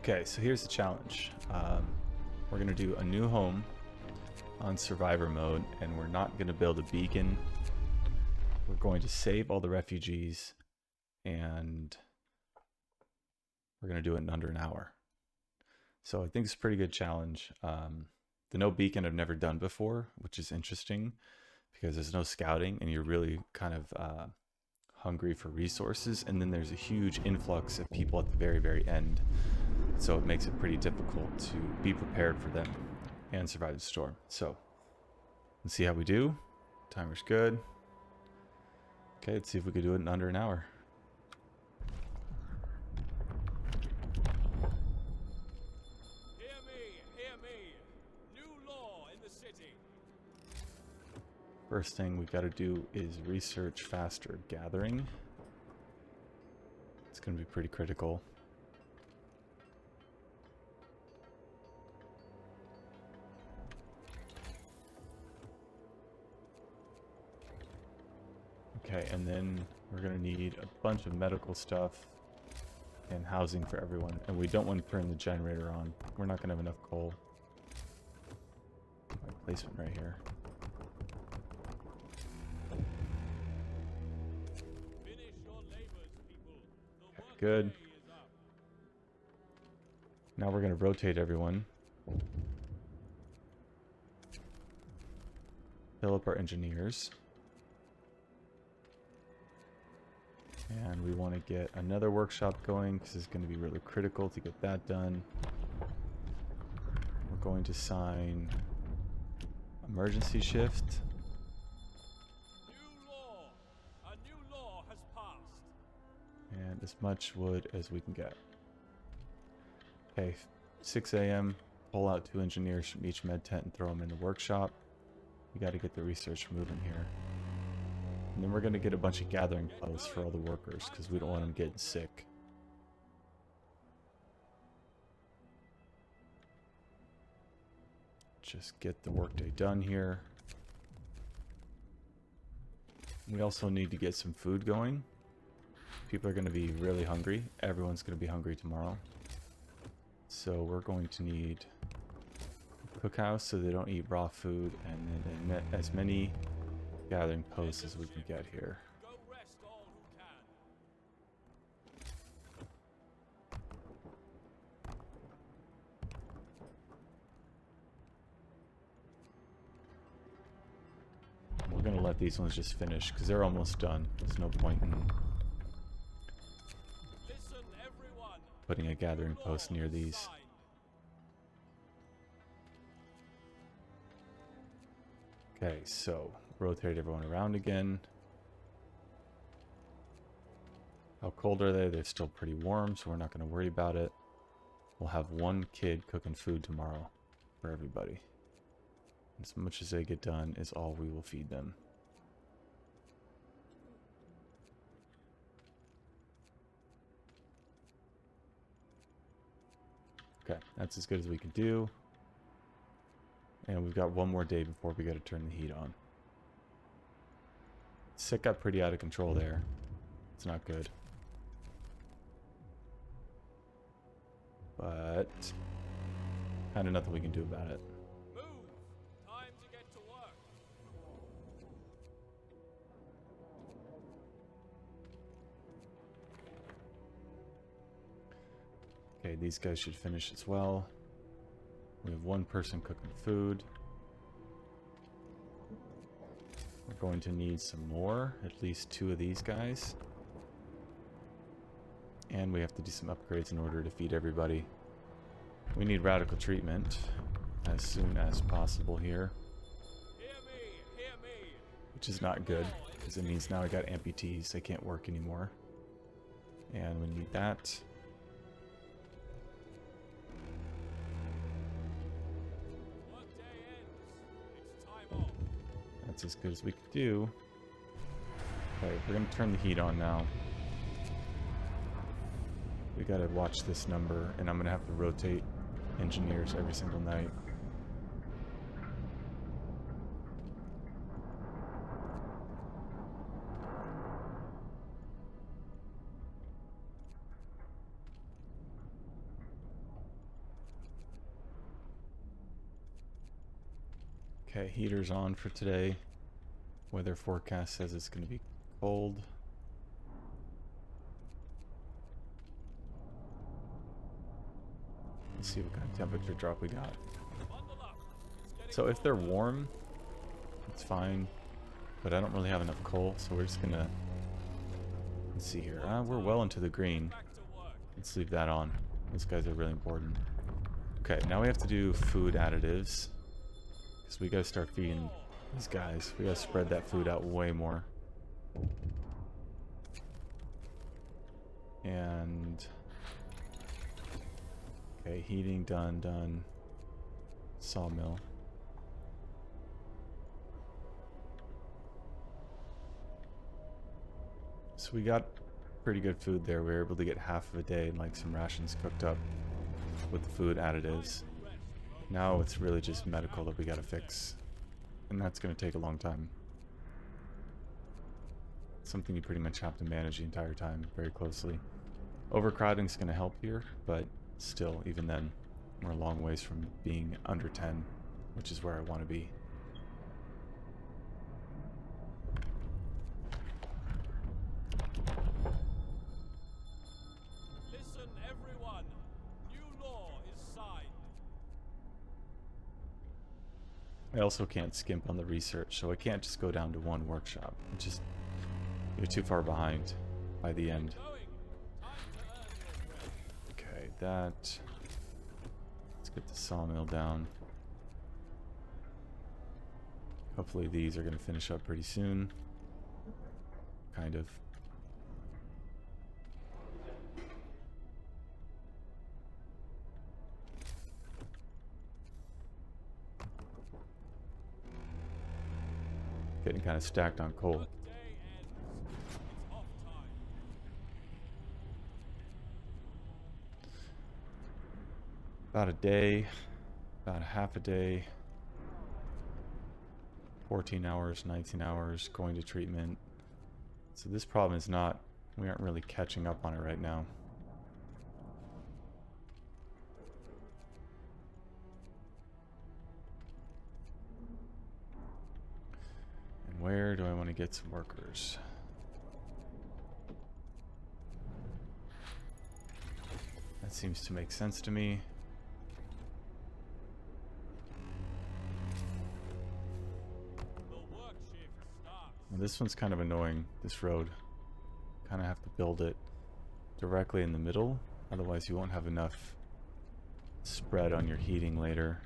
Okay, so here's the challenge. We're going to do a new home on survivor mode, and we're not going to build a beacon. We're going to save all the refugees, and we're going to do it in under an hour. So I think it's a pretty good challenge. The no beacon I've never done before, which is interesting because there's no scouting and you're really kind of hungry for resources. And then there's a huge influx of people at the very, very end. So it makes it pretty difficult to be prepared for them and survive the storm. So let's see how we do. Timer's good. Okay, let's see if we can do it in under an hour. Hear me. New law in the city. First thing we got to do is research faster gathering. It's going to be pretty critical. Okay, and then we're going to need a bunch of medical stuff and housing for everyone. And we don't want to turn the generator on. We're not going to have enough coal. My placement right here. Finish your labors, people. The work Good. day is up. Now we're going to rotate everyone. Fill up our engineers. And we want to get another workshop going because it's going to be really critical to get that done. We're going to sign emergency shift. A new law has passed. And as much wood as we can get. Okay, 6 a.m. Pull out 2 engineers from each med tent and throw them in the workshop. We got to get the research moving here. And then we're going to get a bunch of gathering posts for all the workers because we don't want them getting sick. Just get the workday done here. We also need to get some food going. People are going to be really hungry. Everyone's going to be hungry tomorrow. So we're going to need a cookhouse so they don't eat raw food, and then as many gathering posts as we can get here. Go rest all who can. We're going to let these ones just finish because they're almost done. There's no point in Listen, everyone. putting a gathering post near these. Signed. Okay, so rotate everyone around again. How cold are they? They're still pretty warm, so we're not going to worry about it. We'll have one kid cooking food tomorrow for everybody. As much as they get done is all we will feed them. Okay, that's as good as we can do. And we've got one more day before we got to turn the heat on. Sick got pretty out of control there. It's not good. But kind of nothing we can do about it. Move. Time to get to work. Okay, these guys should finish as well. We have one person cooking food. We're going to need some more, at least 2 of these guys. And we have to do some upgrades in order to feed everybody. We need radical treatment as soon as possible here, Hear me. which is not good because it means now I got amputees. They can't work anymore. And we need that. Work day ends. It's time off. That's as good as we could do. Okay, we're going to turn the heat on now. We got to watch this number, and I'm going to have to rotate engineers every single night. Okay, heater's on for today. Weather forecast says it's going to be cold. Let's see what kind of temperature drop we got. So if they're warm, it's fine. But I don't really have enough coal, so we're just gonna... Let's see here. We're well into the green. Let's leave that on. Those guys are really important. Okay, now we have to do food additives. Because we gotta start feeding these guys. We gotta spread that food out way more. And... Okay, heating done. Sawmill. So we got pretty good food there. We were able to get half of a day and like some rations cooked up with the food additives. Now it's really just medical that we gotta fix. And that's gonna take a long time. Something you pretty much have to manage the entire time very closely. Overcrowding is gonna help here, but still, even then, we're a long ways from being under 10, which is where I want to be. Listen, everyone. New law is signed. I also can't skimp on the research, so I can't just go down to one workshop. You're too far behind by the end. Okay, that... Let's get the sawmill down. Hopefully these are going to finish up pretty soon. Kind of. Getting kind of stacked on coal. About a day, about half a day, 14 hours, 19 hours, going to treatment. So this problem is not, we aren't really catching up on it right now. And where do I want to get some workers? That seems to make sense to me. Well, this one's kind of annoying, this road. Kind of have to build it directly in the middle, otherwise you won't have enough spread on your heating later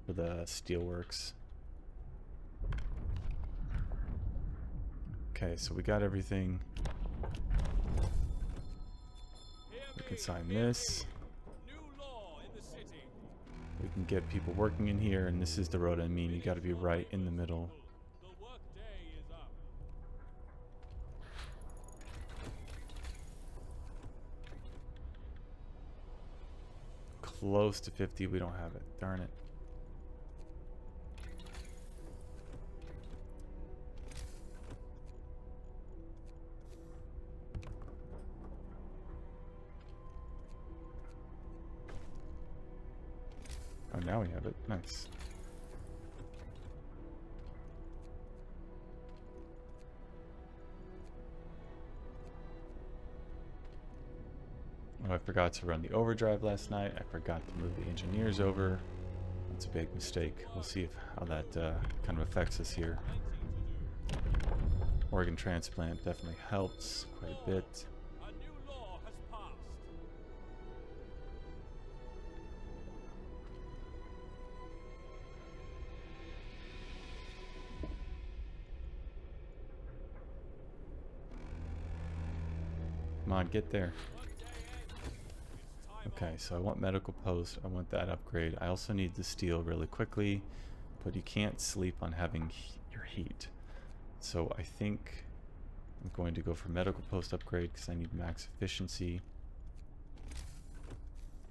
for the steelworks. Okay, so we got everything. We can sign this. We can get people working in here, and this is the road I mean. You got to be right in the middle. Close to 50, we don't have it. Darn it. Oh, now we have it. Nice. Oh, I forgot to run the overdrive last night. I forgot to move the engineers over. That's a big mistake. We'll see how that kind of affects us here. Organ transplant definitely helps quite a bit. A new law has passed. Come on, get there. Okay, so I want medical post. I want that upgrade. I also need the steel really quickly, but you can't sleep on having your heat. So I think I'm going to go for medical post upgrade because I need max efficiency.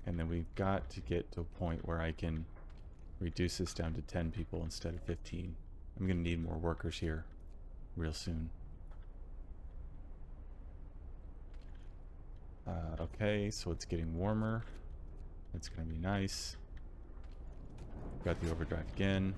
And then we've got to get to a point where I can reduce this down to 10 people instead of 15. I'm going to need more workers here real soon. Okay, so it's getting warmer. It's going to be nice. Got the overdrive again.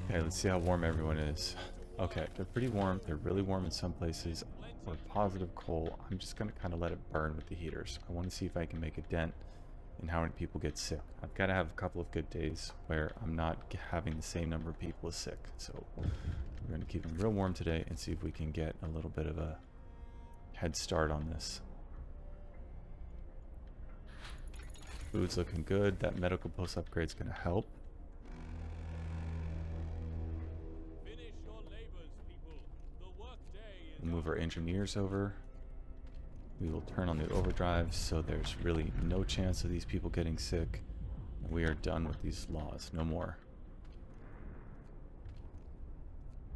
Okay, let's see how warm everyone is. Okay, they're pretty warm. They're really warm in some places. We're positive coal. I'm just going to kind of let it burn with the heaters. I want to see if I can make a dent in how many people get sick. I've got to have a couple of good days where I'm not having the same number of people as sick. So we're going to keep them real warm today and see if we can get a little bit of a head start on this. Food's looking good. That medical post upgrade is going to help. Finish your labors, people. The workday is We'll move our engineers over. We will turn on the overdrive so there's really no chance of these people getting sick. And we are done with these laws. No more.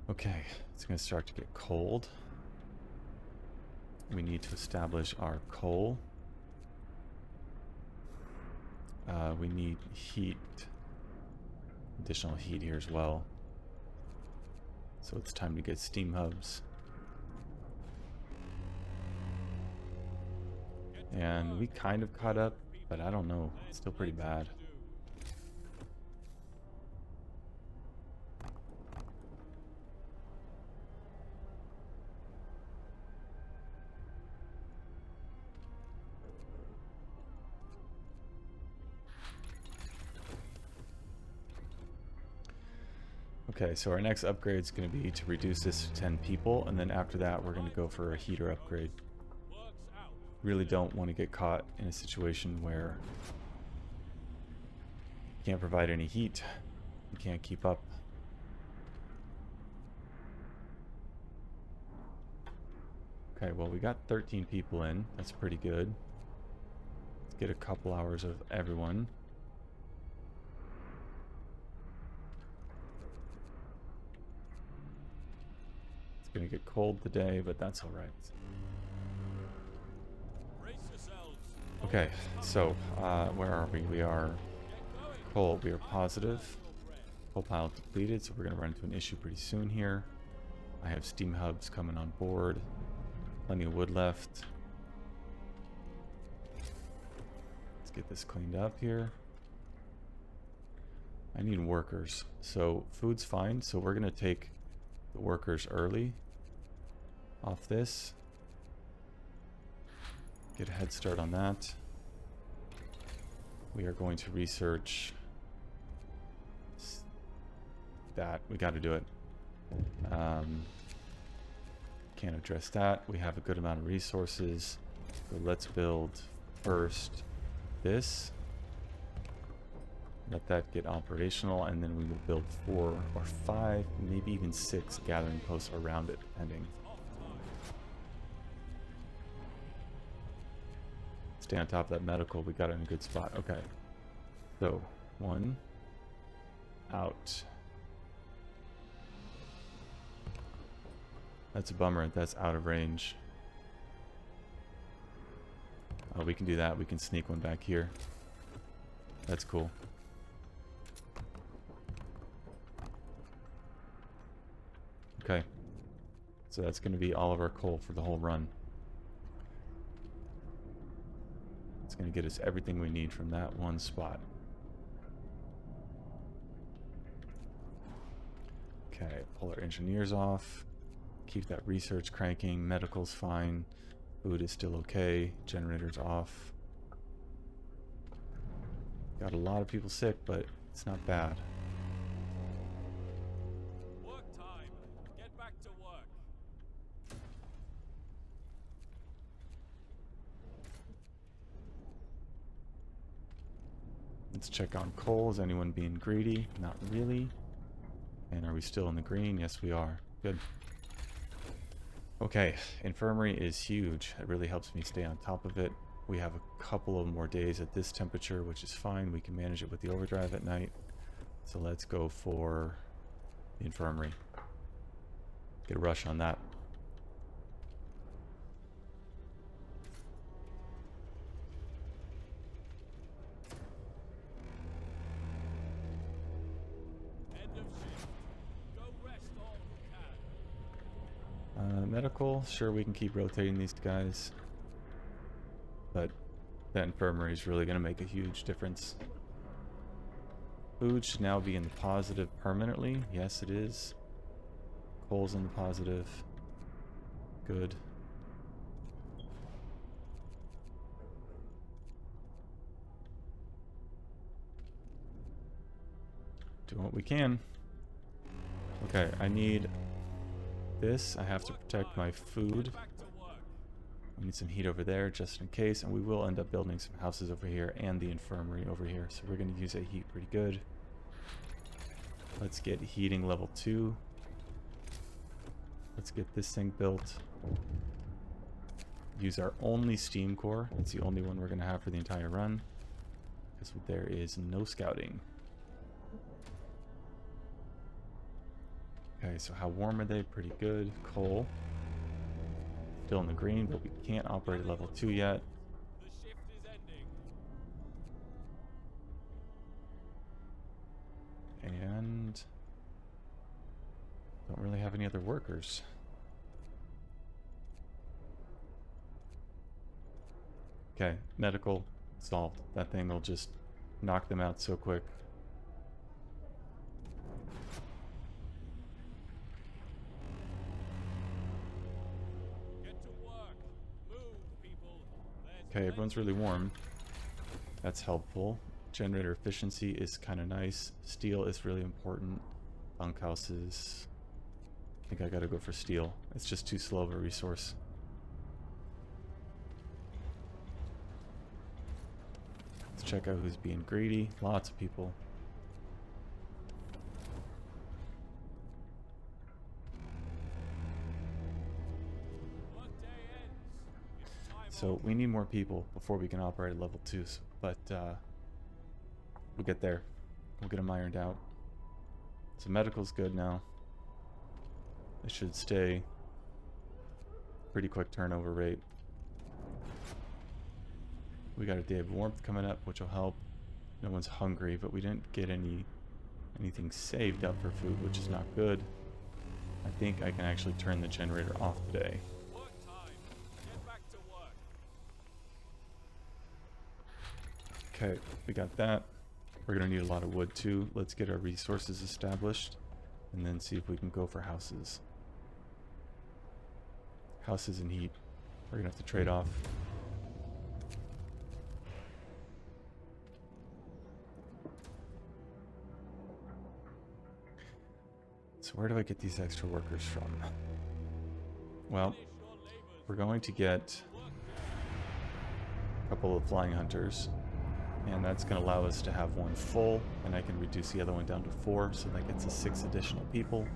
Okay, it's going to start to get cold. We need to establish our coal. We need heat. Additional heat here as well. So it's time to get steam hubs. And we kind of caught up, but I don't know. It's still pretty bad. Okay, so our next upgrade is going to be to reduce this to 10 people, and then after that we're going to go for a heater upgrade. Really don't want to get caught in a situation where you can't provide any heat, you can't keep up. Okay, well we got 13 people in, that's pretty good. Let's get a couple hours of everyone. It's gonna get cold today, but that's alright. Okay, so where are we? We are coal. We are positive. Coal pile depleted, so we're going to run into an issue pretty soon here. I have steam hubs coming on board. Plenty of wood left. Let's get this cleaned up here. I need workers. So food's fine, so we're going to take the workers early off this. Get a head start on that. We are going to research that. We got to do it. Can't address that. We have a good amount of resources. So let's build first this. Let that get operational, and then we will build 4 or 5, maybe even 6 gathering posts around it, depending. Stay on top of that medical. We got it in a good spot. Okay. So, 1 out. That's a bummer. That's out of range. Oh, we can do that. We can sneak one back here. That's cool. Okay. So that's going to be all of our coal for the whole run. It's going to get us everything we need from that one spot. Okay, pull our engineers off. Keep that research cranking. Medical's fine. Food is still okay. Generators off. Got a lot of people sick, but it's not bad. work time. Get back to work. Let's check on coal. Is anyone being greedy? Not really. And are we still in the green? Yes, we are. Good. Okay, infirmary is huge. It really helps me stay on top of it. We have a couple of more days at this temperature, which is fine. We can manage it with the overdrive at night. So let's go for the infirmary. Get a rush on that. End of shift. Go rest all who can. Medical, sure, we can keep rotating these guys, but that infirmary is really going to make a huge difference. Food should now be in the positive permanently. Yes, it is. Coal's in the positive. Good. Doing what we can. Okay, I need this. I have to protect my food. We need some heat over there just in case, and we will end up building some houses over here and the infirmary over here, so we're going to use a heat pretty good. Let's get heating level 2. Let's get this thing built. Use our only steam core. It's the only one we're going to have for the entire run, because there is no scouting. Okay, so how warm are they? Pretty good. Coal. Still in the green, but we can't operate at level 2 yet. The shift is ending. And don't really have any other workers. Okay, medical solved. That thing will just knock them out so quick. Get to work. Move, people. Okay, everyone's really warm. That's helpful. Generator efficiency is kind of nice. Steel is really important. Bunkhouses. I think I gotta go for steel. It's just too slow of a resource. Let's check out who's being greedy. Lots of people. Workday ends. It's time So we need more people before we can operate at level 2s, but we'll get there. We'll get them ironed out. So medical's good now. It should stay pretty quick turnover rate. We got a day of warmth coming up, which will help. No one's hungry, but we didn't get anything saved up for food, which is not good. I think I can actually turn the generator off today. Work time. Get back to work. Okay, we got that. We're gonna need a lot of wood too. Let's get our resources established and then see if we can go for houses. Houses and heat. We're gonna have to trade off. So where do I get these extra workers from? Well, Finish your labors. we're going to get a couple of flying hunters, and that's going to allow us to have one full, and I can reduce the other one down to 4, so that gets us 6 additional people.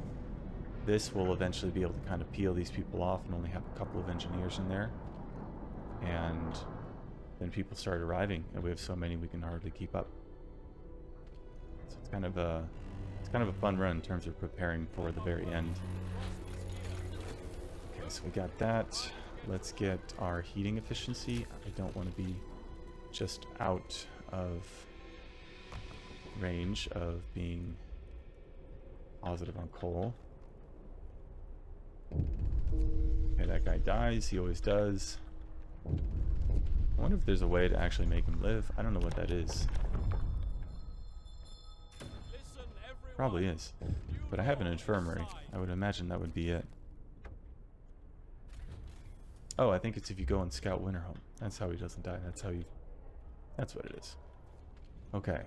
This will eventually be able to kind of peel these people off and only have a couple of engineers in there, and then people start arriving, and we have so many we can hardly keep up. So it's kind of a fun run in terms of preparing for the very end. Okay, so we got that. Let's get our heating efficiency. I don't want to be just out of range of being positive on coal. Okay, that guy dies. He always does. I wonder if there's a way to actually make him live. I don't know what that is. Listen, everyone. Probably is. But I have an infirmary. I would imagine that would be it. Oh, I think it's if you go and scout Winterhome. That's how he doesn't die. That's how you... That's what it is. Okay.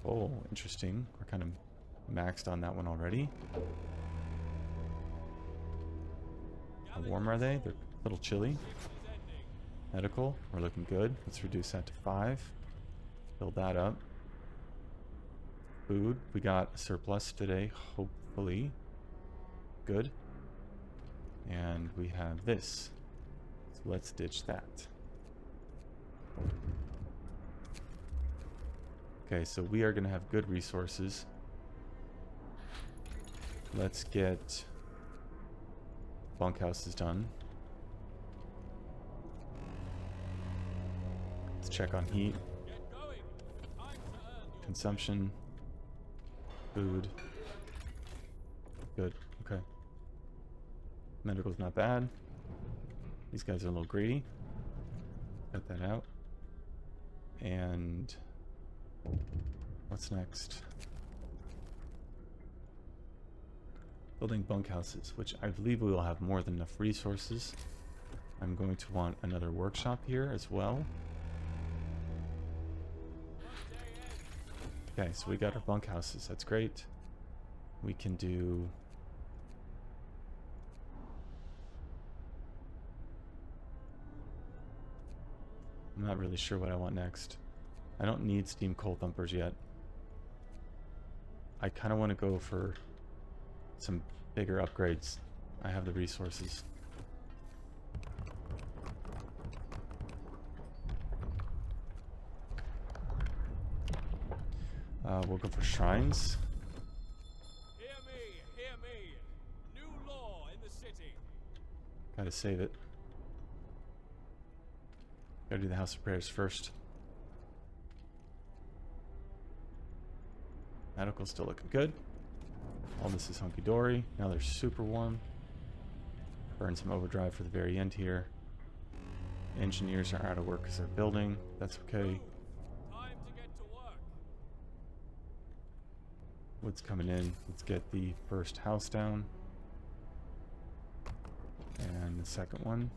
Oh, interesting. We're kind of maxed on that one already. How warm are they? They're a little chilly. Medical, we're looking good. Let's reduce that to 5. Build that up. Food, we got a surplus today, hopefully. Good. And we have this. So let's ditch that. Okay, so we are going to have good resources. Let's get bunkhouses done. Let's check on heat, Get going. Time to earn your consumption, food. Good, okay. Medical's not bad. These guys are a little greedy. Cut that out. And what's next? Building bunkhouses, which I believe we will have more than enough resources. I'm going to want another workshop here as well. Okay, so we got our bunkhouses. That's great. We can do... I'm not really sure what I want next. I don't need steam coal thumpers yet. I kind of want to go for some bigger upgrades. I have the resources. We'll go for shrines. Hear me, hear me. New law in the city. Gotta save it. Gotta do the House of Prayers first. Medical's still looking good. All this is hunky-dory. Now they're super warm. Burn some overdrive for the very end here. Engineers are out of work because they're building. That's okay. Time to get to work. Wood's coming in. Let's get the first house down. And the second one.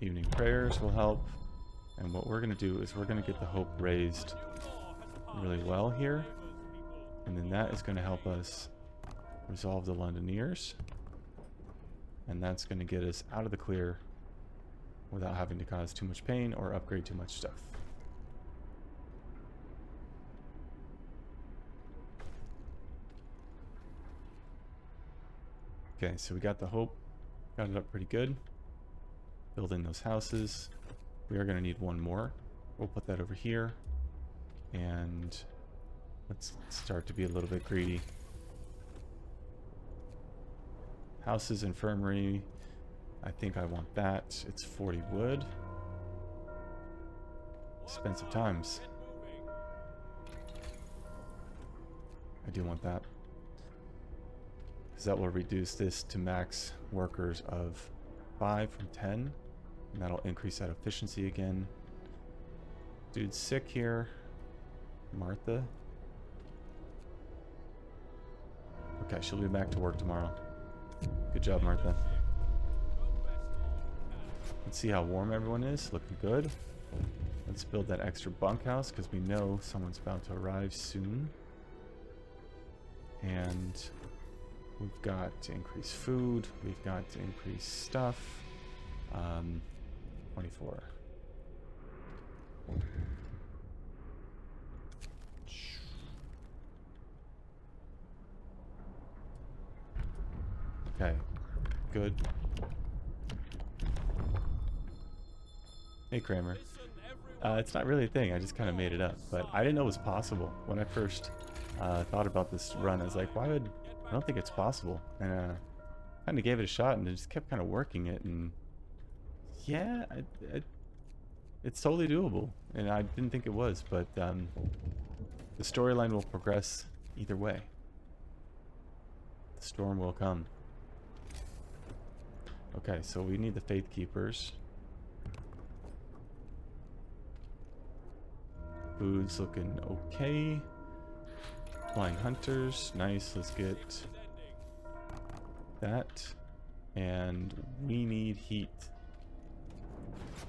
Evening prayers will help. And what we're going to do is we're going to get the hope raised really well here. And then that is going to help us resolve the Londoners. And that's going to get us out of the clear without having to cause too much pain or upgrade too much stuff. Okay, so we got the hope. Got it up pretty good. Building those houses. We are going to need one more. We'll put that over here. And let's start to be a little bit greedy. Houses, infirmary. I think I want that. It's 40 wood. Expensive times. I do want that. Because that will reduce this to max workers of 5 from 10. And that'll increase that efficiency again. Dude's sick here. Martha. Okay, she'll be back to work tomorrow. Good job, Martha. Let's see how warm everyone is. Looking good. Let's build that extra bunkhouse because we know someone's about to arrive soon. And we've got to increase food. We've got to increase stuff. 24. Okay, good. Hey Kramer. It's not really a thing, I just kind of made it up, but I didn't know it was possible. When I first thought about this run, I was like, I don't think it's possible. And kind of gave it a shot and just kept kind of working it, and yeah, it's totally doable. And I didn't think it was, but the storyline will progress either way. The storm will come. Okay, so we need the Faith Keepers. Food's looking okay. Flying Hunters, nice. Let's get that. And we need heat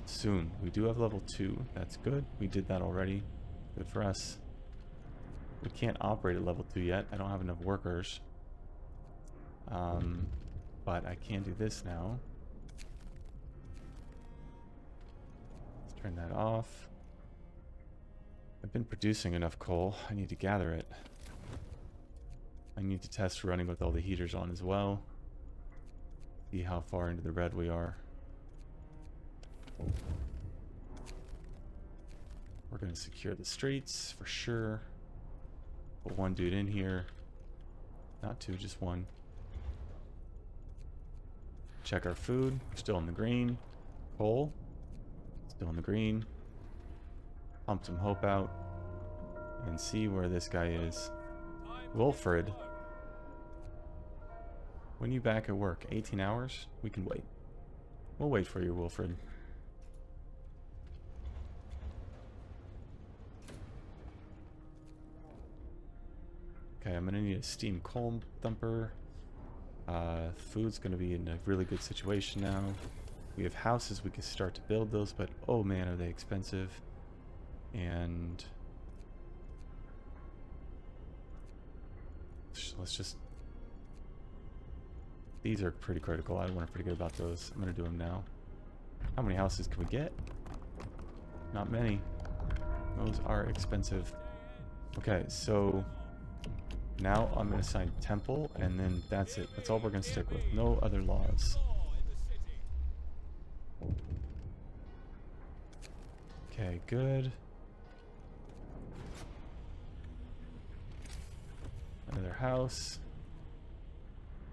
soon. We do have level 2. That's good. We did that already. Good for us. We can't operate at level 2 yet. I don't have enough workers. But I can do this now. Let's turn that off. I've been producing enough coal. I need to gather it. I need to test running with all the heaters on as well. See how far into the red we are. We're going to secure the streets for sure. Put one dude in here. Not two, just one. Check our food. Still in the green. Coal. Still in the green. Pump some hope out. And see where this guy is. Wilfred. When you back at work? 18 hours? We can wait. We'll wait for you, Wilfred. Okay, I'm gonna need a steam coal thumper. Food's gonna be in a really good situation now. We have houses, we can start to build those, but oh man, are they expensive. And let's just... These are pretty critical. I don't want to forget about those. I'm gonna do them now. How many houses can we get? Not many. Those are expensive. Okay, so now I'm going to assign temple, and then that's it. That's all we're going to stick with. No other laws. Okay, good. Another house.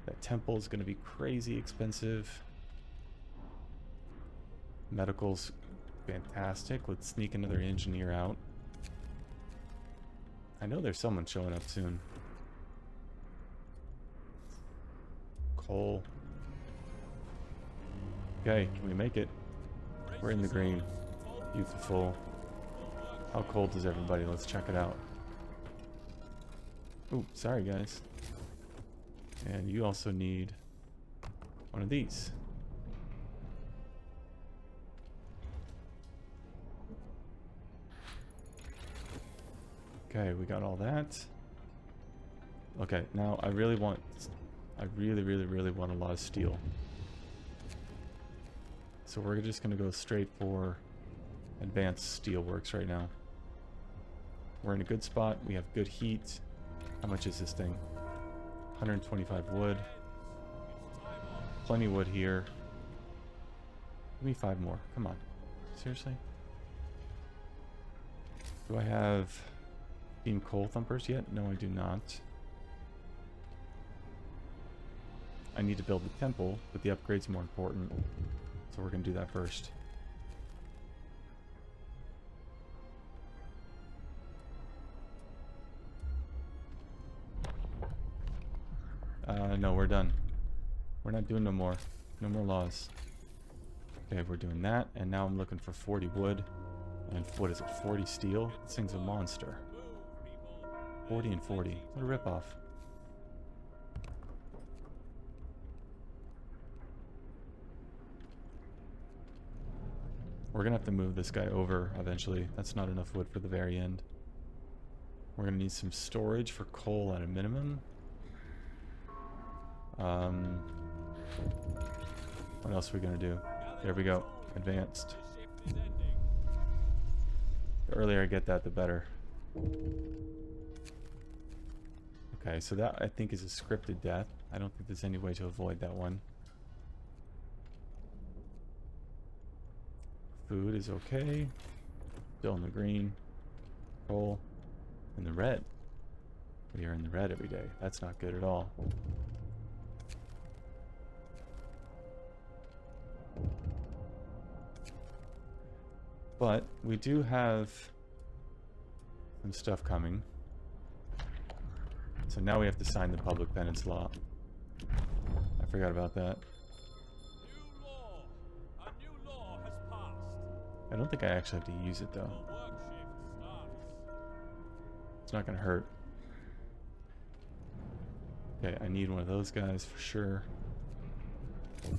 That temple is going to be crazy expensive. Medical's fantastic. Let's sneak another engineer out. I know there's someone showing up soon. Coal. Okay, can we make it? We're in the green. Beautiful. How cold is everybody? Let's check it out. Ooh, sorry guys. And you also need one of these. Okay, we got all that. Okay, now I really want... I really want a lot of steel. So we're just going to go straight for advanced steelworks right now. We're in a good spot. We have good heat. How much is this thing? 125 wood. Plenty of wood here. Give me 5 more. Come on. Seriously? Do I have steam coal thumpers yet? No, I do not. I need to build the temple, but the upgrade's more important. So we're going to do that first. No, we're done. We're not doing no more. No more laws. Okay, we're doing that, and now I'm looking for 40 wood. And what is it, 40 steel? This thing's a monster. 40 and 40. What a ripoff. We're gonna have to move this guy over eventually. That's not enough wood for the very end. We're gonna need some storage for coal at a minimum. What else are we gonna do? There we go. Advanced. The earlier I get that, the better. Okay, so that I think is a scripted death. I don't think there's any way to avoid that one. Food is okay. Still in the green. Coal in the red. We are in the red every day. That's not good at all. But we do have some stuff coming. So now we have to sign the public penance law. I forgot about that. New law. A new law has passed. I don't think I actually have to use it though. Your work shift starts. It's not gonna hurt. Okay, I need one of those guys for sure. Let's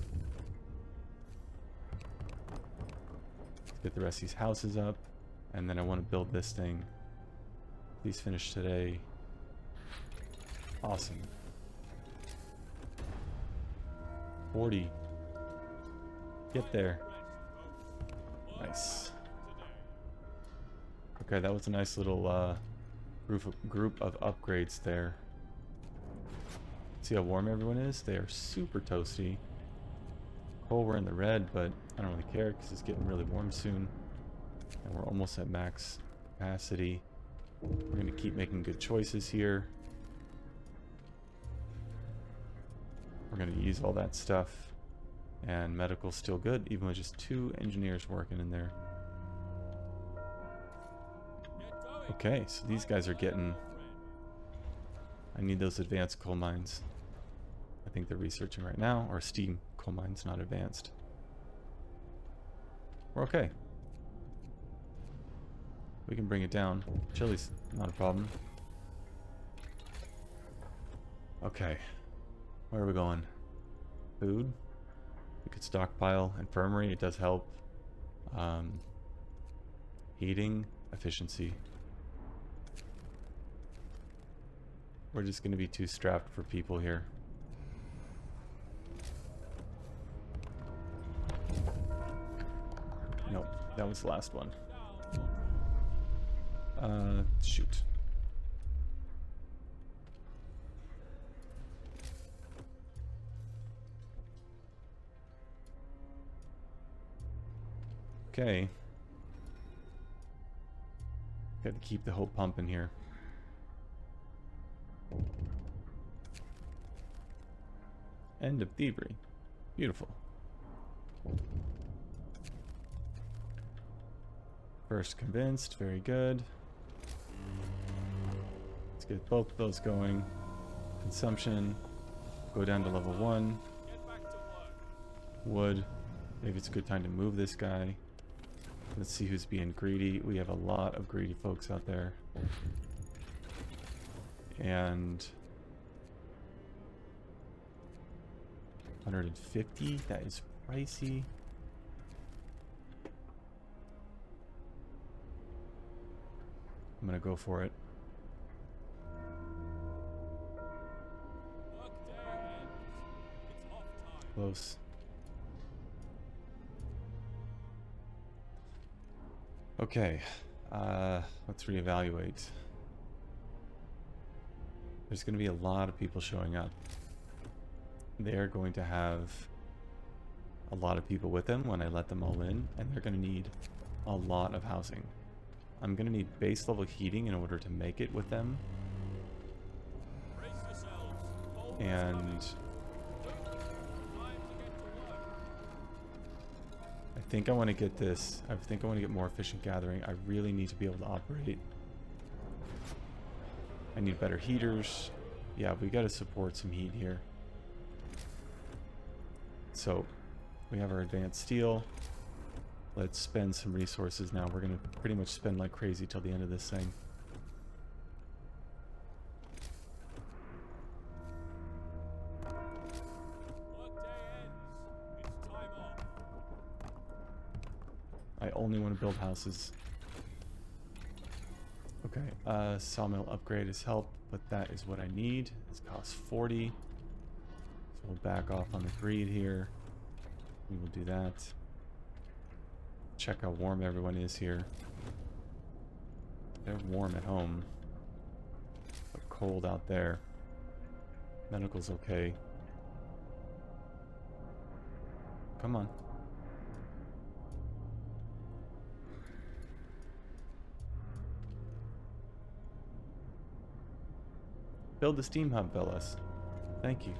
get the rest of these houses up. And then I want to build this thing. Please finish today. Awesome. 40. Get there. Nice. Okay, that was a nice little group of upgrades there. See how warm everyone is? They are super toasty. Coal, we're in the red, but I don't really care because it's getting really warm soon. And we're almost at max capacity. We're going to keep making good choices here. We're going to use all that stuff. And medical's still good, even with just 2 engineers working in there. Okay, so these guys are getting... I need those advanced coal mines. I think they're researching right now, or steam coal mines, not advanced. We're okay. We can bring it down. Chili's not a problem. Okay. Where are we going? Food? We could stockpile. Infirmary, it does help. Heating, efficiency. We're just going to be too strapped for people here. Nope, that was the last one. Shoot. Okay. Got to keep the hope pumping here. End of thievery. Beautiful. First convinced, very good. Let's get both of those going. Consumption, go down to level 1. Wood, maybe it's a good time to move this guy. Let's see who's being greedy. We have a lot of greedy folks out there. And 150, that is pricey. I'm gonna go for it. Close. Okay, let's reevaluate. There's going to be a lot of people showing up. They're going to have a lot of people with them when I let them all in, and they're going to need a lot of housing. I'm going to need base level heating in order to make it with them. And I think I want to get this. I think I want to get more efficient gathering. I really need to be able to operate. I need better heaters. Yeah, we got to support some heat here. So we have our advanced steel. Let's spend some resources now. We're going to pretty much spend like crazy till the end of this thing. I only want to build houses. Okay, sawmill upgrade has helped, but that is what I need. This costs 40. So we'll back off on the greed here. We will do that. Check how warm everyone is here. They're warm at home, but cold out there. Medical's okay. Come on. Build the steam hub, Bellas. Thank you.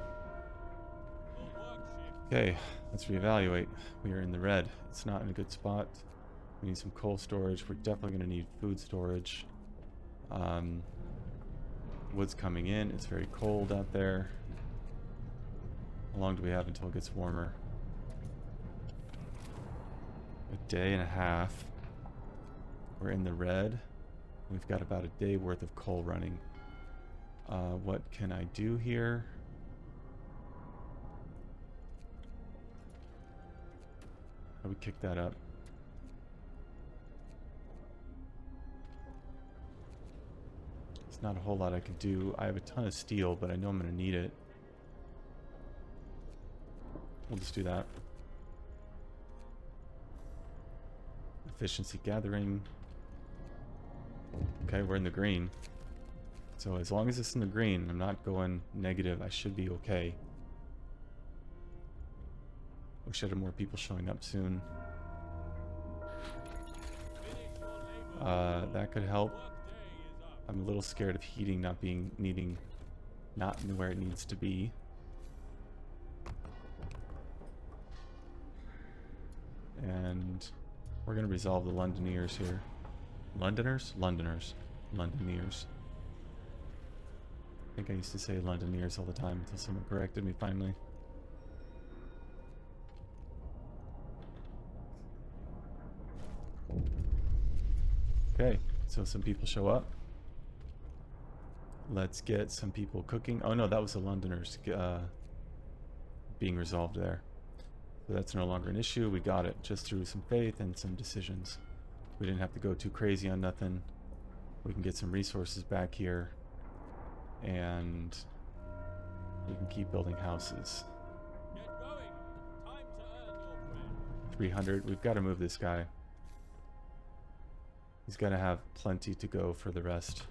Okay, let's reevaluate. We are in the red. It's not in a good spot. We need some coal storage. We're definitely going to need food storage. Wood's coming in. It's very cold out there. How long do we have until it gets warmer? A day and a half. We're in the red. We've got about a day worth of coal running. What can I do here? How do we kick that up? There's not a whole lot I can do. I have a ton of steel, but I know I'm going to need it. We'll just do that. Efficiency gathering. Okay, we're in the green. So as long as it's in the green, I'm not going negative, I should be okay. We should have more people showing up soon. That could help. I'm a little scared of heating not where it needs to be. And we're going to resolve the Londoners here. Londoners? Londoners. Londoners. I think I used to say Londoners all the time until someone corrected me finally. Okay, so some people show up. Let's get some people cooking. Oh no, that was the Londoners being resolved there. So that's no longer an issue. We got it just through some faith and some decisions. We didn't have to go too crazy on nothing. We can get some resources back here. And we can keep building houses. Get going. Time to earn your bread. 300. We've got to move this guy. He's got to have plenty to go for the rest.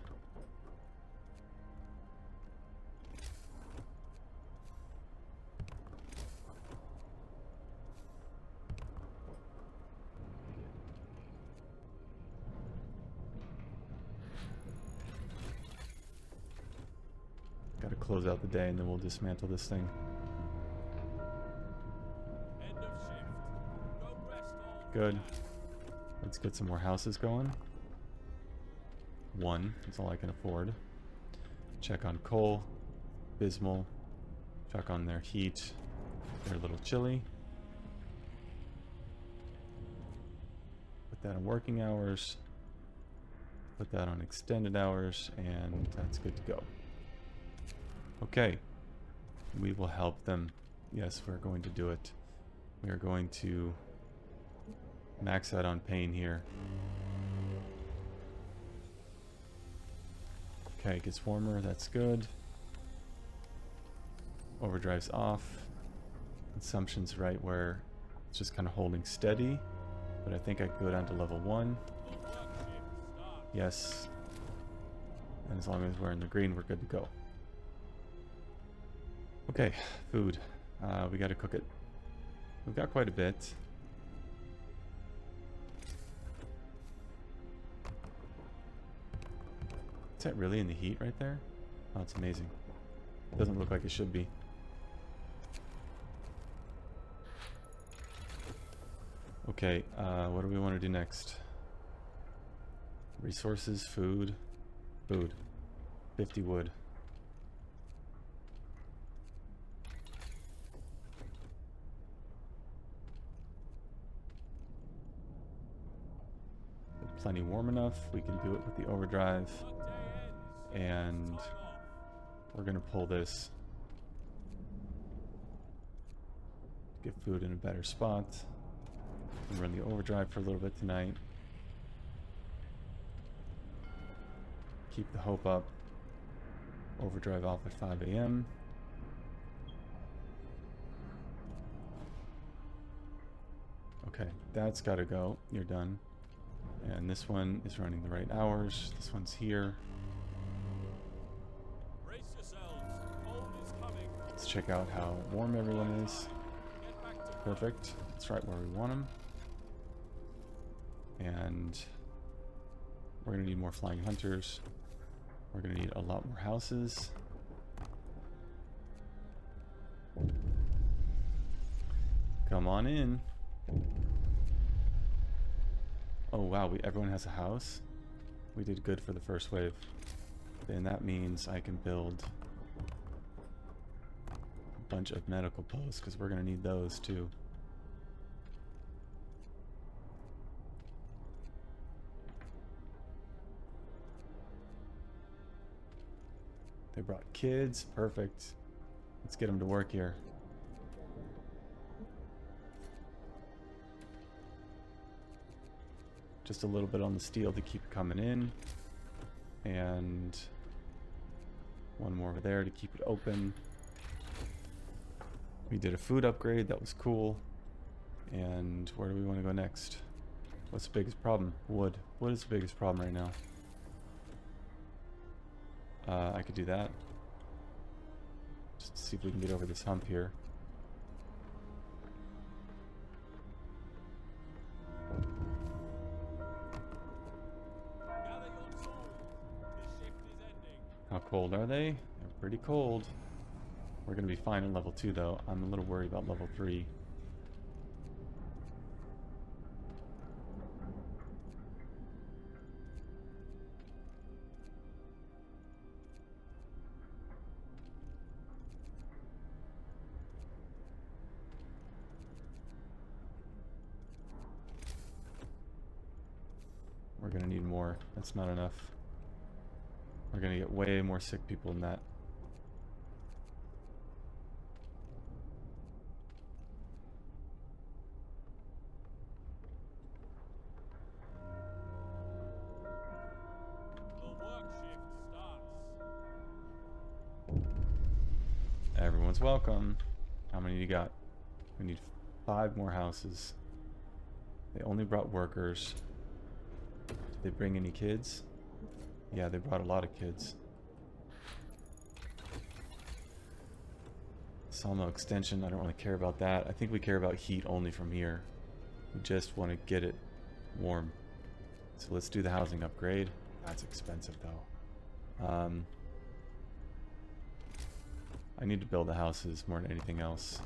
Got to close out the day and then we'll dismantle this thing. End of shift. Go rest all Good. Let's get some more houses going. One is all I can afford. Check on coal, Bismol. Check on their heat. They're a little chilly. Put that on working hours. Put that on extended hours, and that's good to go. Okay. We will help them. Yes, we're going to do it. We are going to max out on pain here. Okay, it gets warmer, that's good. Overdrive's off. Consumption's right where it's just kind of holding steady. But I think I can go down to level 1. The work shift starts. Yes. And as long as we're in the green, we're good to go. Okay, food. We gotta cook it. We've got quite a bit. Is that really in the heat right there? Oh, it's amazing. It doesn't look like it should be. Okay, what do we want to do next? Resources, food, food. 50 wood. Plenty warm enough. We can do it with the overdrive. Work day ends. And Time off. we're gonna pull this. Get food in a better spot. And run the overdrive for a little bit tonight. Keep the hope up. Overdrive off at 5 a.m. Okay, that's gotta go. You're done. And this one is running the right hours. This one's here. Brace yourselves. Cold is coming. Let's check out how warm everyone is. Get back to work. Perfect. That's right where we want them. And we're going to need more flying hunters. We're going to need a lot more houses. Come on in. Oh wow, everyone has a house. We did good for the first wave. Then that means I can build a bunch of medical posts because we're going to need those too. They brought kids. Perfect. Let's get them to work here. Just a little bit on the steel to keep it coming in. And one more over there to keep it open. We did a food upgrade. That was cool. And where do we want to go next? What's the biggest problem? Wood. Wood is the biggest problem right now. I could do that. Just to see if we can get over this hump here. Gather your tools. The shift is ending. How cold are they? They're pretty cold. We're going to be fine at level 2 though. I'm a little worried about level 3. more. That's not enough. We're gonna get way more sick people than that. The work shift starts. Everyone's welcome. How many you got? We need 5 more houses. They only brought workers. Did they bring any kids? Yeah, they brought a lot of kids. Sawmill extension, I don't really care about that. I think we care about heat only from here. We just want to get it warm. So let's do the housing upgrade. That's expensive though. I need to build the houses more than anything else.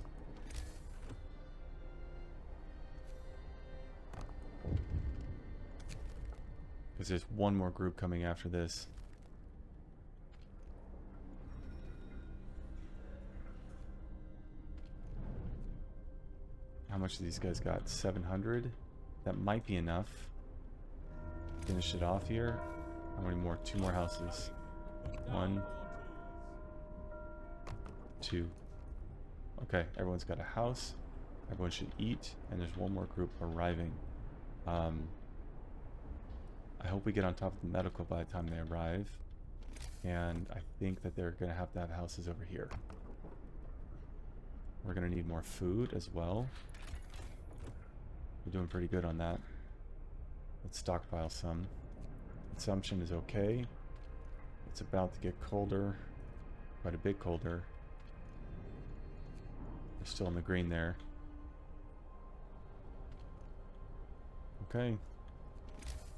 Because there's one more group coming after this. How much do these guys got? 700? That might be enough. Finish it off here. How many more? 2 more houses. 1, 2. Okay, everyone's got a house. Everyone should eat. And there's one more group arriving. I hope we get on top of the medical by the time they arrive. And I think that they're going to have houses over here. We're going to need more food as well. We're doing pretty good on that. Let's stockpile some. Consumption is okay. It's about to get colder. Quite a bit colder. We're still in the green there. Okay.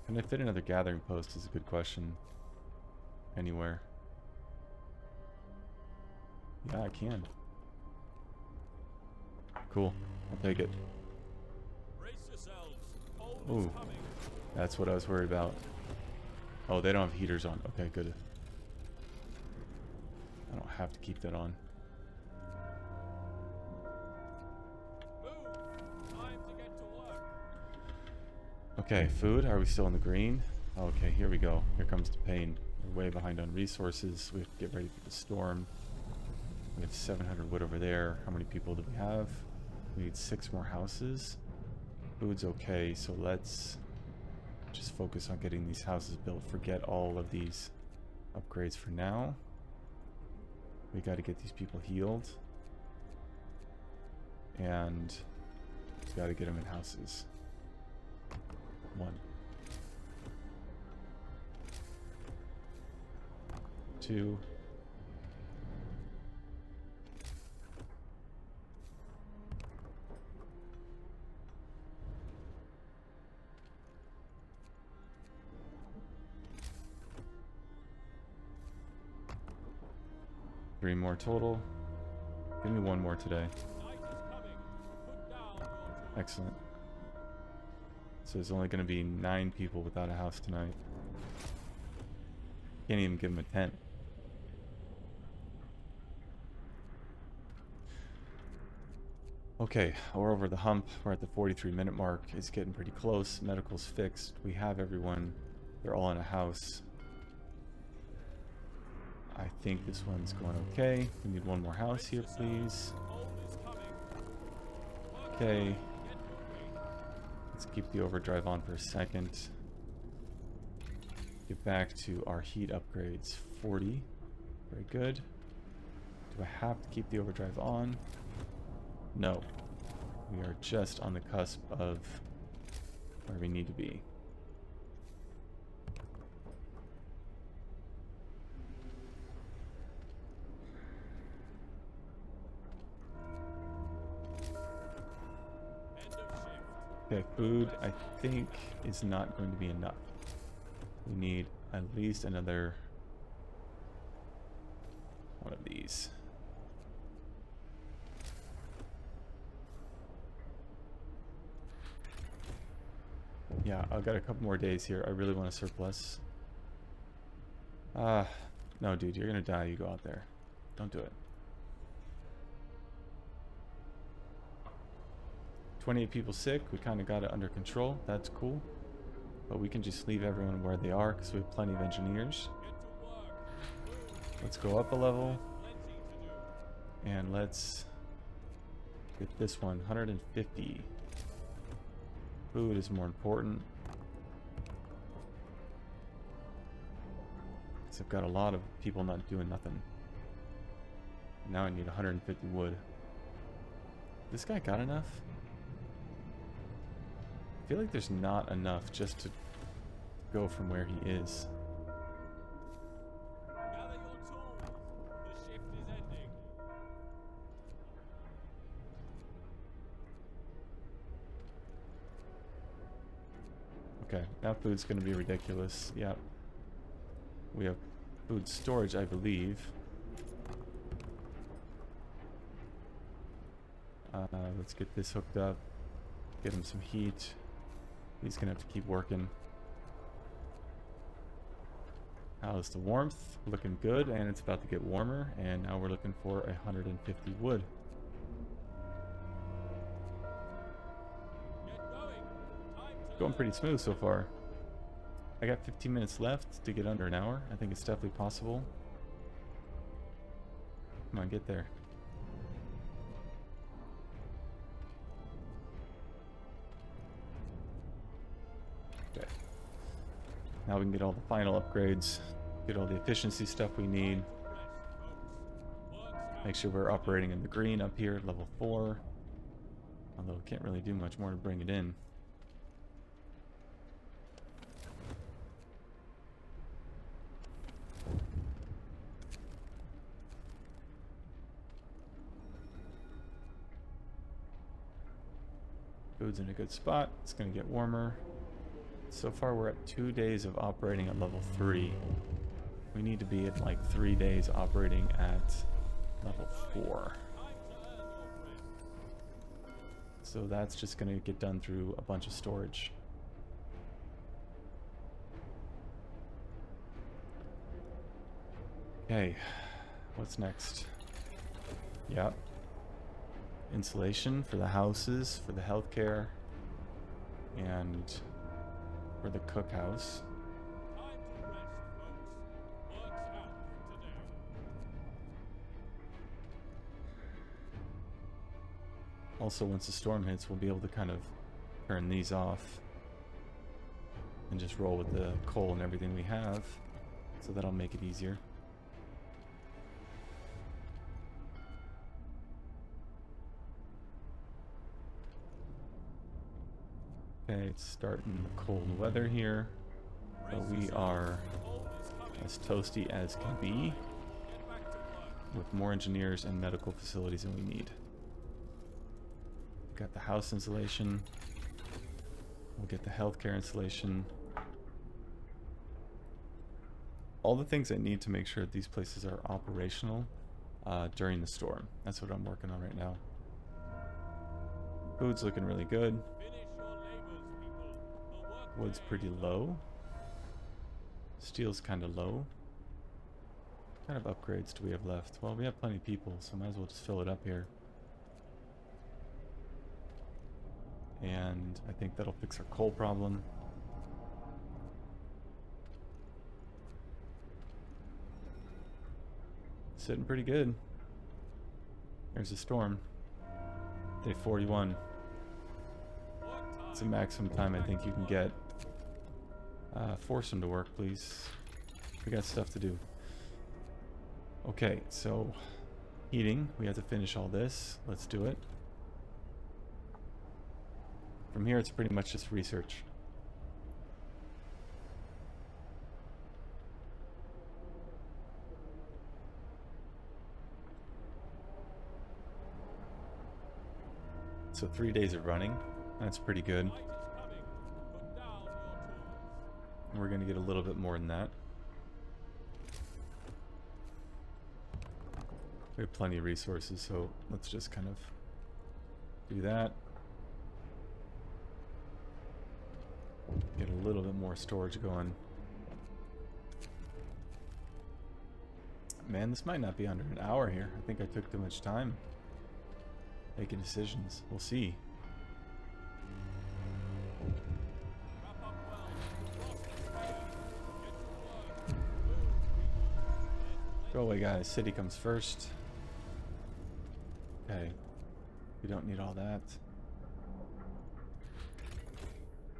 Can I fit another gathering post is a good question. Anywhere. Yeah, I can. Cool. I'll take it. Brace yourselves. Cold is Ooh. coming. That's what I was worried about. Oh, they don't have heaters on. Okay, good. I don't have to keep that on. Move. Time to get to work. Okay, food. Are we still in the green? Okay, here we go. Here comes the pain. We're way behind on resources. We have to get ready for the storm. We have 700 wood over there. How many people do we have? We need 6 more houses. Food's okay, so let's just focus on getting these houses built. Forget all of these upgrades for now. We got to get these people healed. And we got to get them in houses. 1, 2. Three more total. Give me 1 more today. Night is coming. Put down your tools. Excellent. So there's only going to be 9 people without a house tonight. Can't even give them a tent. Okay, we're over the hump. We're at the 43-minute mark. It's getting pretty close. Medical's fixed. We have everyone. They're all in a house. I think this one's going okay. We need 1 more house here, please. Cold is coming. Work Okay. hard. Get moving. Let's keep the overdrive on for a second. Get back to our heat upgrades. 40. Very good. Do I have to keep the overdrive on? No. We are just on the cusp of where we need to be. End of shift. Okay, food I think is not going to be enough. We need at least another one of these. Yeah, I've got a couple more days here. I really want a surplus. No, dude, you're gonna die. You go out there. Don't do it. 28 people sick. We kind of got it under control. That's cool. But we can just leave everyone where they are because we have plenty of engineers. Get to work. Let's go up a level. Plenty to do. And let's get this one, 150. Food is more important. Because I've got a lot of people not doing nothing. Now I need 150 wood. This guy got enough? I feel like there's not enough just to go from where he is. Gather your tools. The shift is ending. Okay, now food's gonna be ridiculous. Yep. We have food storage, I believe. Let's get this hooked up. Get him some heat. He's gonna have to keep working. How's the warmth? Looking good, and it's about to get warmer. And now we're looking for 150 wood. Get going. Time to Going pretty smooth so far. I got 15 minutes left to get under an hour. I think it's definitely possible. Come on, get there. Okay. Now we can get all the final upgrades, get all the efficiency stuff we need. rest, folks. Work's Make sure we're operating in the green up here, level 4. Although we can't really do much more to bring it in. Food's in a good spot. It's going to get warmer. So far we're at 2 days of operating at level 3. We need to be at like 3 days operating at level 4. time to earn your bread. So that's just going to get done through a bunch of storage. Okay, what's next? Yep. Insulation for the houses, for the healthcare, and for the cookhouse. Time to rest, folks. Work's out for today. Also, once the storm hits, we'll be able to kind of turn these off and just roll with the coal and everything we have. So that'll make it easier. Okay, it's starting the cold weather here. But we are Home is coming. as toasty as can be, Get back to work. with more engineers and medical facilities than we need. Got the house insulation. We'll get the healthcare insulation. All the things I need to make sure that these places are operational during the storm. That's what I'm working on right now. Food's looking really good. Finish your labors, people. The work Wood's day pretty is low. Steel's kind of low. What kind of upgrades do we have left? Well, we have plenty of people, so might as well just fill it up here. And I think that'll fix our coal problem. Sitting pretty good. There's a storm. Day 41. work It's the time. maximum time I think you can get. Force them to work, please. We got stuff to do. Okay, so heating. We have to finish all this. Let's do it. From here, it's pretty much just research. So 3 days of running. That's pretty good. Light is coming. Put down your tools. We're going to get a little bit more than that. We have plenty of resources, so let's just kind of do that. Get a little bit more storage going. Man, this might not be under an hour here. I think I took too much time making decisions. We'll see. Wrap up well. Go away, guys. City comes first. Okay. We don't need all that.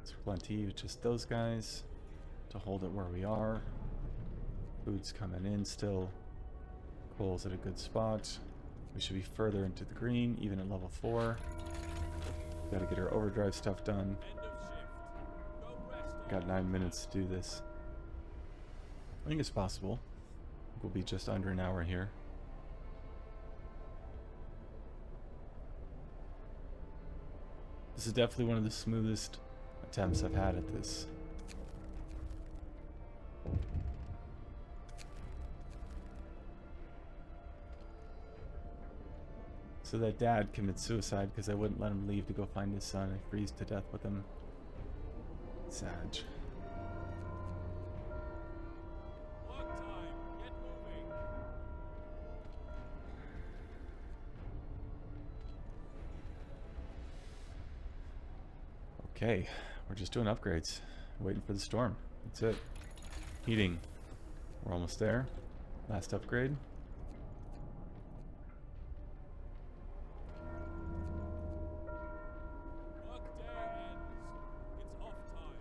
It's plenty with just those guys to hold it where we are. Food's coming in still. Coal's at a good spot. We should be further into the green, even at level 4. Gotta get our overdrive stuff done. End of shift. Go rest. Got 9 minutes to do this. I think it's possible. We'll be just under an hour here. This is definitely one of the smoothest attempts I've had at this. So that dad commits suicide because I wouldn't let him leave to go find his son. I freeze to death with him. Sag. Work time. Get moving. Okay, we're just doing upgrades. Waiting for the storm. That's it. Heating. We're almost there. Last upgrade. Work day ends. It's off time.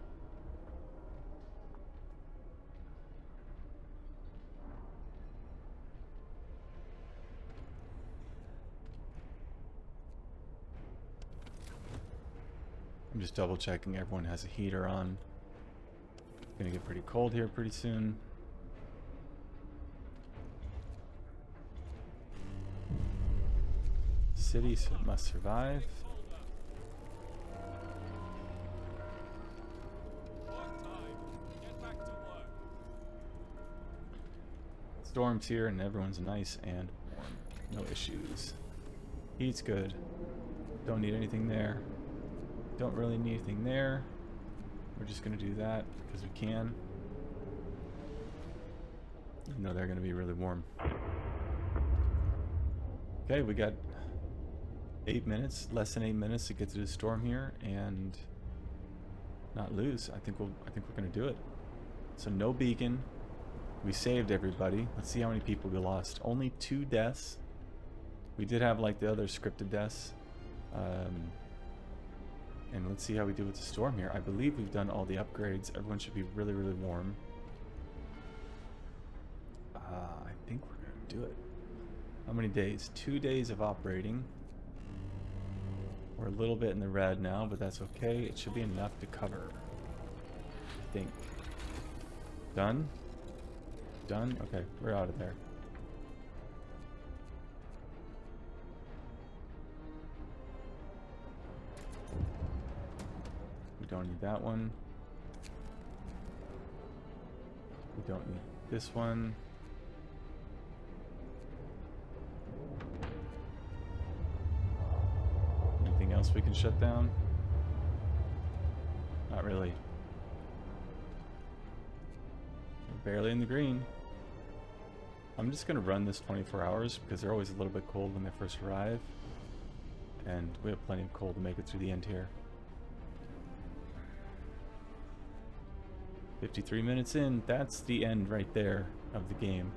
I'm just double checking everyone has a heater on. It's gonna get pretty cold here pretty soon. City must survive. Work time. Get back to work. Storm's here and everyone's nice and warm. No issues. Heat's good. Don't need anything there. Don't really need anything there. We're just gonna do that because we can. Even though they're gonna be really warm. Okay, we got 8 minutes, less than 8 minutes to get to the storm here and not lose. I think we're gonna do it. So no beacon. We saved everybody. Let's see how many people we lost. Only 2 deaths. We did have like the other scripted deaths. And let's see how we do with the storm here. I believe we've done all the upgrades. Everyone should be really, really warm. I think we're gonna do it. How many days? 2 days of operating. We're a little bit in the red now, but that's okay. It should be enough to cover. I think. Done? Done? Okay, we're out of there. We don't need that one. We don't need this one. Anything else we can shut down? Not really. We're barely in the green. I'm just gonna run this 24 hours because they're always a little bit cold when they first arrive. And we have plenty of coal to make it through the end here. 53 minutes in, that's the end right there of the game.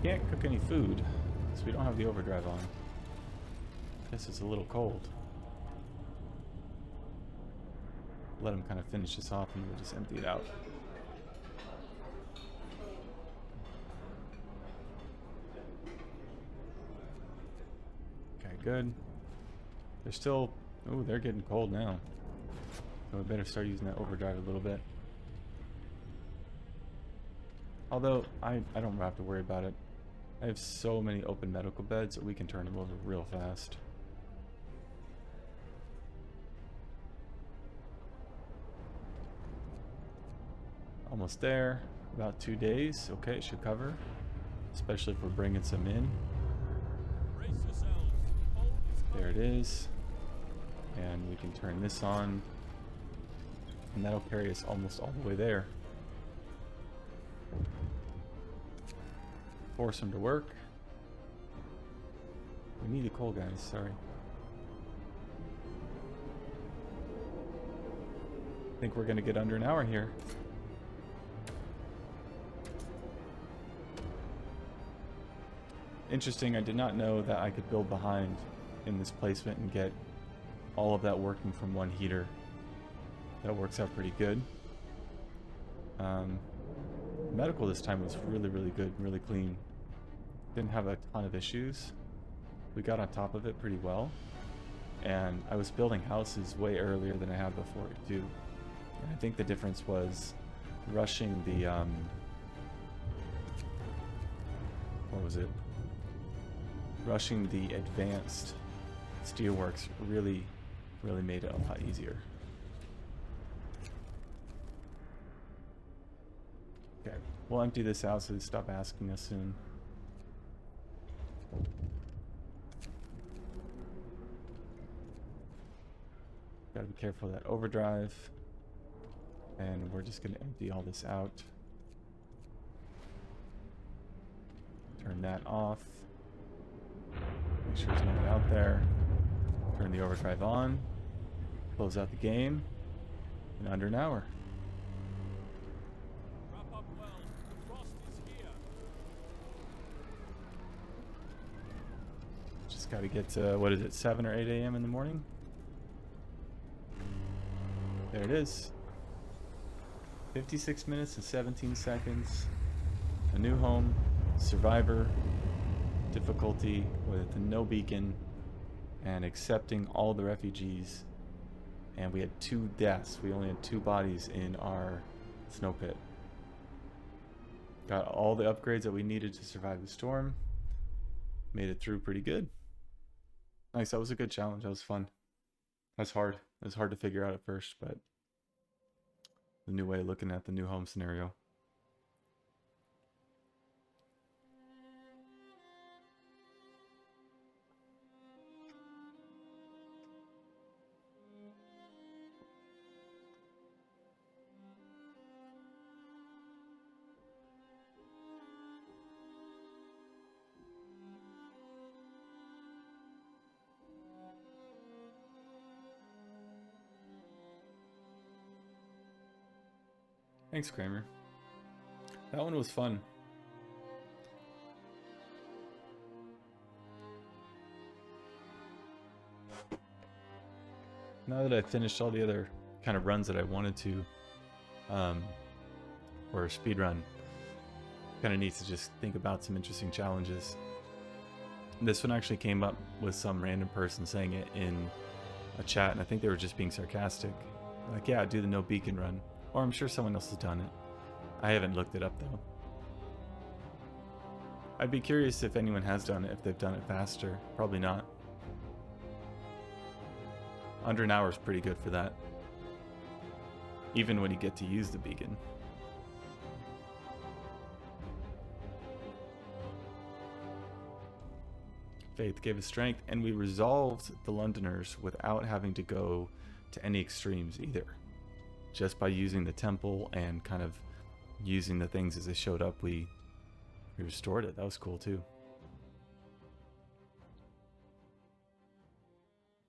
Can't cook any food, so we don't have the overdrive on. Guess it's a little cold. Let him kind of finish this off and we'll just empty it out. Okay, good. They're still... Oh, they're getting cold now. So we better start using that overdrive a little bit. Although, I don't have to worry about it. I have so many open medical beds that we can turn them over real fast. Almost there. About 2 days. Okay, it should cover. Especially if we're bringing some in. Brace yourselves. Hold is There it is. And we can turn this on. And that'll carry us almost all the way there. Force them to work. We need the coal, guys. Sorry. I think we're going to get under an hour here. Interesting, I did not know that I could build behind in this placement and get all of that working from one heater. That works out pretty good. Medical this time was really, really good, really clean. Didn't have a ton of issues. We got on top of it pretty well. And I was building houses way earlier than I had before too. And I think the difference was rushing the, what was it? Rushing the advanced steelworks really made it a lot easier. Okay, we'll empty this out so they stop asking us soon. Gotta be careful of that overdrive. And we're just gonna empty all this out. Turn that off. Make sure there's no one out there. Turn the overdrive on. Close out the game in under an hour. Wrap up well. The frost is here. Just got to get to, what is it, 7 or 8 a.m. in the morning? There it is. 56 minutes and 17 seconds. A new home. Survivor. Difficulty with no beacon. And accepting all the refugees. And we had 2 deaths. We only had 2 bodies in our snow pit. Got all the upgrades that we needed to survive the storm. Made it through pretty good. Nice, that was a good challenge. That was fun. That's hard. It was hard to figure out at first, but the new way of looking at the new home scenario. Thanks, Kramer. That one was fun. Now that I've finished all the other kind of runs that I wanted to, or a speed run, kind of needs to just think about some interesting challenges. This one actually came up with some random person saying it in a chat, and I think they were just being sarcastic. Like, yeah, do the no beacon run. Or I'm sure someone else has done it. I haven't looked it up though. I'd be curious if anyone has done it, if they've done it faster. Probably not. Under an hour is pretty good for that. Even when you get to use the beacon. Faith gave us strength, and we resolved the Londoners without having to go to any extremes either. Just by using the temple and kind of using the things as they showed up, we restored it. That was cool too.